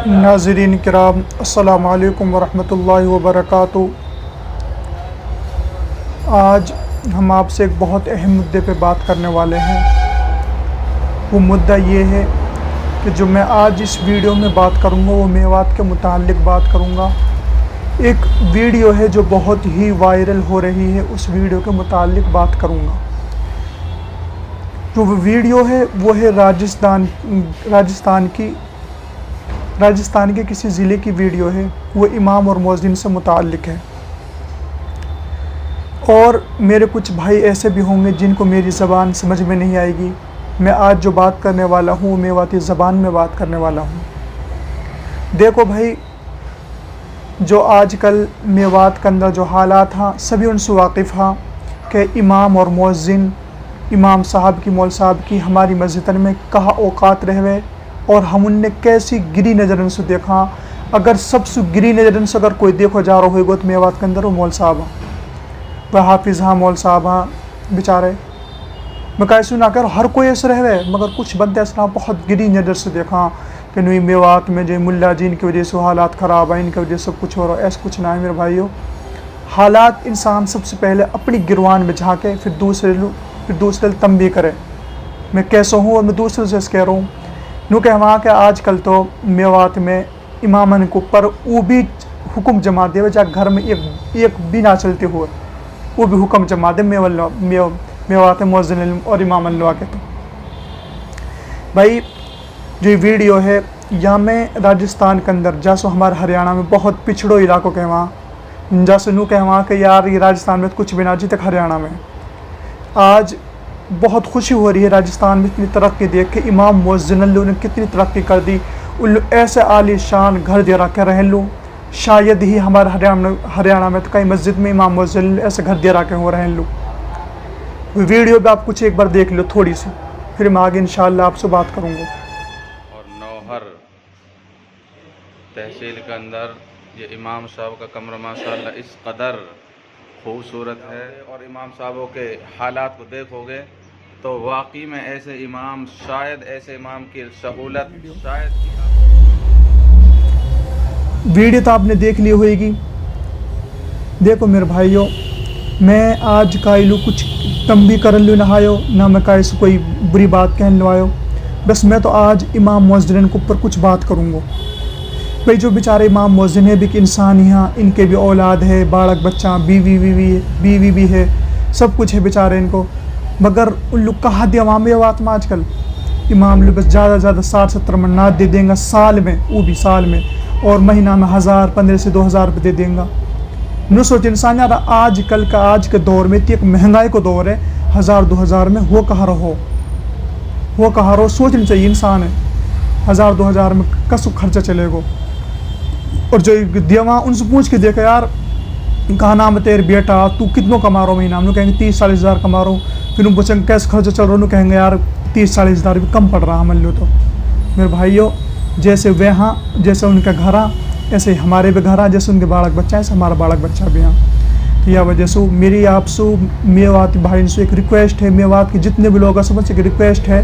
नाज़रीन किराम अस्सलामु अलैकुम वरहमतुल्लाहि वबरकातुहू। आज हम आपसे एक बहुत अहम मुद्दे पे बात करने वाले हैं। वो मुद्दा ये है कि जो मैं आज इस वीडियो में बात करूँगा वो मेवात के मुताल्लिक़ बात करूँगा। एक वीडियो है जो बहुत ही वायरल हो रही है, उस वीडियो के मुताल्लिक़ बात करूँगा। जो वो वीडियो है वो है राजस्थान के किसी ज़िले की वीडियो है। वो इमाम और मुअज़्ज़िन से मुताल्लिक़ है। और मेरे कुछ भाई ऐसे भी होंगे जिनको मेरी ज़बान समझ में नहीं आएगी। मैं आज जो बात करने वाला हूँ वो मेवाती ज़बान में बात करने वाला हूँ। देखो भाई, जो आजकल मेवात के अंदर जो हालात हाँ सभी उनसे वाकिफ़ हाँ कि इमाम और मुअज़्ज़िन, इमाम साहब की मौल साहब की हमारी मस्जिदन में कहा औकात रहवे और हम उनने कैसी गिरी नज़रन से देखा। अगर सबसे गिरी नज़रन से अगर कोई देखो जा रहा होगा तो मेवात के अंदर वो मौल साहब हाँ, वह हाफिज़ हाँ, मौल साहब हाँ बेचारे। मैं कैसे ना कर हर कोई ऐसे रहे मगर कुछ बनते ऐसा बहुत गिरी नज़र से देखा कि नहीं मेवात में जो मुल्ला जी इनकी वजह से हालात ख़राब है, इनकी वजह से सब कुछ हो रहा है। ऐसा कुछ ना है मेरे भाइयों। हालात इंसान सबसे पहले अपनी गिरवान में झाँके फिर दूसरे तंबी करे। मैं कैसा हूँ और मैं दूसरे से कह रहा हूँ नू कह वहाँ के आजकल तो मेवात में इमामन के ऊपर वो भी हुक्म जमा दे जा घर में एक भी ना चलते हुए वो भी हुक्म जमा दे मेवात मुअज़्ज़िन और इमाम अल्लाह के। तो भाई जो ये वीडियो है यहाँ में राजस्थान के अंदर जैसे हमारे हरियाणा में बहुत पिछड़ो इलाकों के वहाँ जैसे नू कह वहाँ के यार ये राजस्थान में कुछ भी ना जी तक हरियाणा में आज बहुत खुशी हो रही है। राजस्थान में इतनी तरक्की देख के इमाम मुअज़्ज़िन ने कितनी तरक्की कर दी। उन ऐसे आलीशान घर दे रखे रह लो, शायद ही हमारे हरियाणा में तो कई मस्जिद में इमाम मुअज़्ज़िन ऐसे घर दे रखे हो रह लो। वीडियो भी आप कुछ एक बार देख लो थोड़ी सी, फिर मैं आगे इंशाअल्लाह आपसे बात करूँगा। और नौहर तहसील के अंदर ये इमाम साहब का कमरा माशाअल्लाह इस कदर खूबसूरत है। और इमाम साहबों के हालात को देखोगे तो वाकई में ऐसे इमाम शायद ऐसे इमाम की सहूलत शायद वीडियो तो आपने देख ली होगी। देखो मेरे भाइयों, मैं आज कायलू कुछ तंबी कर लो नहायो ना मैं कायस कोई बुरी बात कहने लो आयो। बस मैं तो आज इमाम मुअज़्ज़िन के ऊपर कुछ बात करूँगा। भाई जो बेचारे इमाम मुअज़्ज़िन है भी कि इंसान यहाँ, इनके भी औलाद है, बालक बच्चा, बीवी भी है, सब कुछ है बेचारे इनको। मगर उन लोग का हद अवाम बात में आजकल इमाम लोग बस ज़्यादा से ज़्यादा 60-70 मन्नात दे देंगे साल में, वो भी साल में, और महीना में 1500 से 2000 रुपये दे देंगे। न सोच इंसान यार आजकल का आज के दौर में इतनी एक महंगाई को दौर है, 1000-2000 में वो कहाँ रहो सोचना चाहिए इंसान है। 1000-2000 में कसु खर्चा चलेगा। और जो देवा उनसे पूछ के देखा यार कहा नाम तेरे बेटा तू कितनों कमा रहा हो महीना, हम लोग कहेंगे 30-40 हज़ार कमा रहा हूँ। फिर उन पूछेंगे कैसे खर्चा चल रहा हूँ, कहेंगे यार 30-40 हज़ार भी कम पड़ रहा है मान लो। तो मेरे भाइयों जैसे वे हाँ, जैसे उनका घर आ ऐसे हमारे भी घर आ, जैसे उनके बालक बच्चा ऐसे हमारा बालक बच्चा भी हाँ। तो यह वजह से मेरी आपसे मेवात भाई से एक रिक्वेस्ट है, मेवात के जितने भी लोग समझ से एक रिक्वेस्ट है,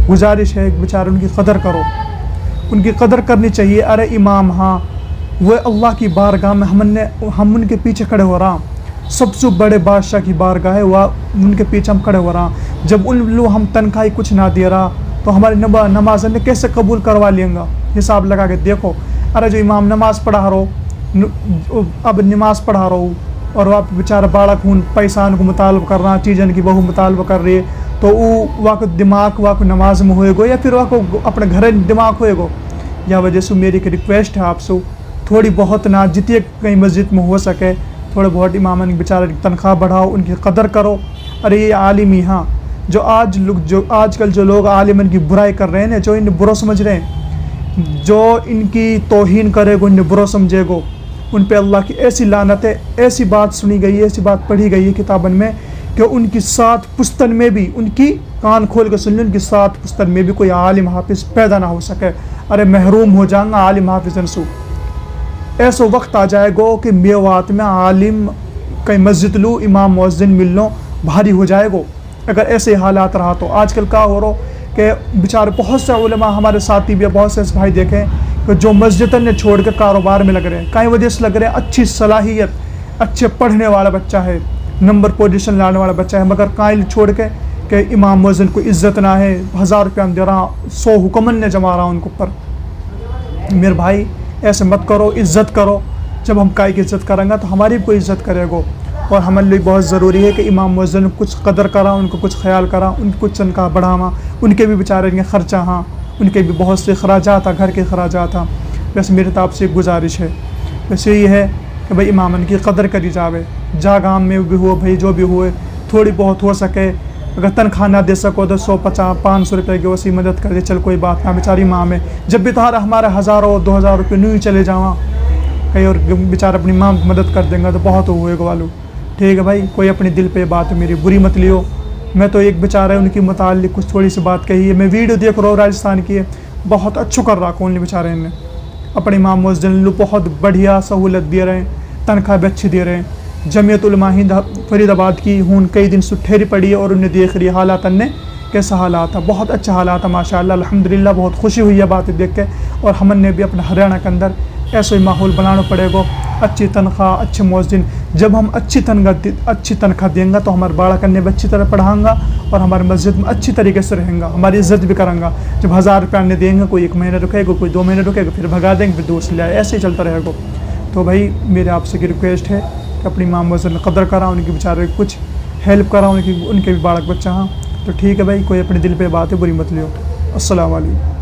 गुजारिश है, बेचारे उनकी कदर करो, उनकी कदर करनी चाहिए। अरे इमाम हाँ वह अल्लाह की बारगाह में हम उनके पीछे खड़े हो रहा, सबसे बड़े बादशाह की बारगाह है वह, उनके पीछे हम खड़े हो रहा। जब उन लोग हम तनख्वाही कुछ ना दे रहा तो हमारी नमाज ने कैसे कबूल करवा लेंगे, हिसाब लगा के देखो। अरे जो इमाम नमाज पढ़ा रहो, अब नमाज पढ़ा रहो और वह बेचारा बालक हूँ पैसा को मुतालब कर रहा, चीज़न की बहू मुतालब कर रही है, तो वो वाक दिमाग वाक नमाज में होएगो या फिर वाको अपने घर दिमाग होएगो। या वजह से मेरी एक रिक्वेस्ट है आपसे, थोड़ी बहुत ना जितनी कहीं मस्जिद में हो सके थोड़े बहुत इमामन बेचारे की तनख्वाह बढ़ाओ, उनकी कदर करो। अरे ये आलिम ही हाँ जो आजकल जो लोग आलिमन की बुराई कर रहे हैं ना, जो इन्हें बुरा समझ रहे हैं, जो इनकी तौहीन करेगो इन्हें बुरा समझेगो, उन पे अल्लाह की ऐसी लानत है। ऐसी बात सुनी गई है, ऐसी बात पढ़ी गई है किताबन में कि उनकी 7 पुस्तन में भी, उनकी कान खोल कर सुन ली, उनकी 7 पुस्तन में भी कोई आलिम हाफिज़ पैदा ना हो सके। अरे महरूम हो जाएंगा आलिम हाफिज़न से। ऐसा वक्त आ जाएगा कि मेवात में आलिम कहीं मस्जिद लूँ इमाम मुअज़्ज़िन मिलना भारी हो जाएगा अगर ऐसे हालात रहा तो। आजकल क्या हो रहा कि बेचारे बहुत से उलमा हमारे साथी भी बहुत से भाई देखें तो जो मस्जिद ने छोड़ के कारोबार में लग रहे हैं, कई वजह से लग रहे हैं अच्छी सलाहियत, अच्छे पढ़ने वाला बच्चा है, नंबर पोजीशन लाने वाला बच्चा है, मगर कायल छोड़ के कि इमाम मुअज्जिन को इज़्ज़त ना है, 1000 रुपया हम दे रहा, 100 हुक्मन ने जमा रहा उनके ऊपर। मेरे भाई ऐसे मत करो, इज़्ज़त करो। जब हम काय की इज़्ज़त करेंगे तो हमारी भी कोई इज़्ज़त करेगा। और हमारे लिए बहुत ज़रूरी है कि इमाम मुअज्जिन कुछ कदर करा, उनको कुछ ख्याल करा, उनको कुछ तनख्वाह बढ़ावा, उनके भी बेचारे के खर्चा, हाँ उनके भी बहुत से अखराजात, घर के अखराजात। वैसे मेरे तो आपसे एक गुजारिश है, वैसे ये है कि भाई इमामन की कदर करी जावे, जा गाँव में भी हो भाई, जो भी हुए थोड़ी बहुत हो सके, अगर तनख्वाह ना दे सको तो 150-500 रुपये की वैसी मदद कर दे, चल कोई बात ना, बेचारी माँ में जब भी तुम्हारा हमारे 1000-2000 रुपये नहीं चले जावा कहीं और बेचारा अपनी माँ मदद कर देंगे तो बहुत हुएगा वालू। ठीक है भाई, कोई अपने दिल पे बात मेरी बुरी मत लियो। मैं तो एक बेचारा उनकी मुताल्लिक़ कुछ थोड़ी सी बात कही है, मैं वीडियो देख रहा हूँ राजस्थान की है, बहुत अच्छा कर रहा कौन बेचारे ने अपने इमाम मुअज्जिन बहुत बढ़िया सहूलत दे रहे हैं, तनख्वाह भी अच्छी दे रहे हैं। जमीयत उलमा हिंद फरीदाबाद की हूँ कई दिन सुठेरी पड़ी है और उन्हें देख रही हालात ने कैसा हालात है, बहुत अच्छा हालात है माशाअल्लाह अल्हम्दुलिल्लाह। बहुत खुशी हुई है बातें देख के। और हमने भी अपने हरियाणा के अंदर ऐसा ही माहौल बनाना पड़ेगा, अच्छी तनख्वाह, अच्छे मुअज्जिन। जब हम अच्छी तनख्वाह देंगे तो हमारे बाड़ा करने भी अच्छी तरह पढ़ाऊँगा और हमारे मस्जिद में अच्छी तरीके से रहेंगे, हमारी इज़्ज़त भी करेंगे। जब 1000 रुपया ने देंगे, कोई 1 महीना रुकेगा, कोई 2 महीने रुकेगा, फिर भगा देंगे, फिर दूसरे ले आए, ऐसे ही चलता रहेगा। तो भाई मेरे आपसे की रिक्वेस्ट है कि अपनी इमाम मुअज्जिन कदर करा, उनकी बेचारे कुछ हेल्प करा, उनके भी बालक बच्चा। हाँ तो ठीक है भाई, कोई अपने दिल पे बात है बुरी मत लियो। अस्सलाम वालेकुम।